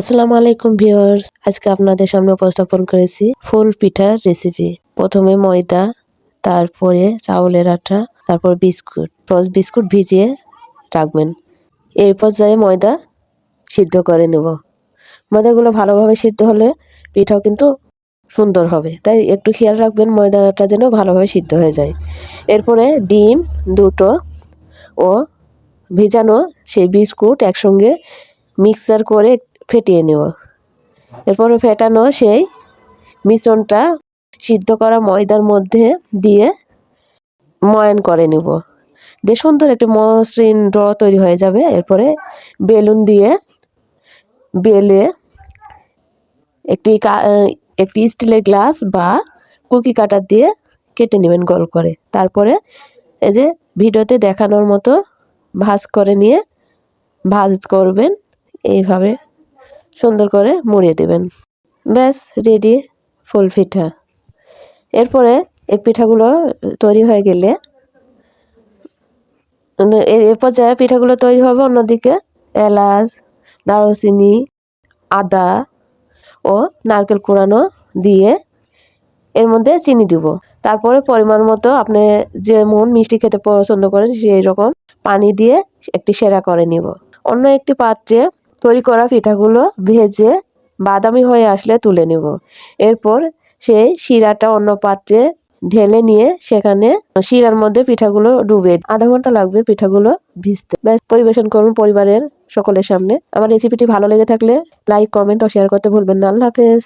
আসসালামু আলাইকুম ভিউয়ার্স, আজকে আপনাদের সামনে উপস্থাপন করেছি ফুল পিঠার রেসিপি। প্রথমে ময়দা, তারপরে চাউলের আটা, তারপর বিস্কুট ভিজিয়ে রাখবেন। এই পর্যায়ে ময়দা সিদ্ধ করে নেব। ময়দাগুলো ভালোভাবে সিদ্ধ হলে পিঠাও কিন্তু সুন্দর হবে, তাই একটু খেয়াল রাখবেন ময়দাটা যেন ভালোভাবে সিদ্ধ হয়ে যায়। এরপরে ডিম দুটো ও ভেজানো সেই বিস্কুট একসঙ্গে মিক্সার করে ফেটিয়ে নেব। এরপরে ফেটানো সেই মিশ্রণটা সিদ্ধ করা ময়দার মধ্যে দিয়ে ময়ান করে নেব। দিয়ে সুন্দর একটি মসৃণ তৈরি হয়ে যাবে। এরপরে বেলুন দিয়ে বেলে একটি স্টিলের গ্লাস বা কুকি কাটার দিয়ে কেটে নেবেন গোল করে। তারপরে এই যে ভিডিওতে দেখানোর মতো ভাঁজ করে নিয়ে ভাঁজ করবেন, এইভাবে সুন্দর করে মুড়িয়ে দেবেন। ব্যাস রেডি ফুল পিঠা। এরপরে এই পিঠাগুলো তৈরি হয়ে গেলে এর পর্যায়ে পিঠাগুলো তৈরি হবে, অন্যদিকে এলাচ, দারুচিনি, আদা ও নারকেল কোড়ানো দিয়ে এর মধ্যে চিনি দিব। তারপরে পরিমাণ মতো আপনি যেমন মিষ্টি খেতে পছন্দ করেন সেই রকম পানি দিয়ে একটি সেরা করে নিব। অন্য একটি পাত্রে তৈরি করা পিঠাগুলো ভেজে বাদামি হয়ে আসলে তুলে নেব। এরপর সেই শিরাটা অন্য পাত্রে ঢেলে নিয়ে সেখানে শিরার মধ্যে পিঠাগুলো ডুবে আধা ঘন্টা লাগবে পিঠাগুলো ভিজতে। ব্যাস পরিবেশন করুন পরিবারের সকলের সামনে। আমার রেসিপিটি ভালো লেগে থাকলে লাইক, কমেন্ট ও শেয়ার করতে ভুলবেন না। আল্লাহ হাফেজ।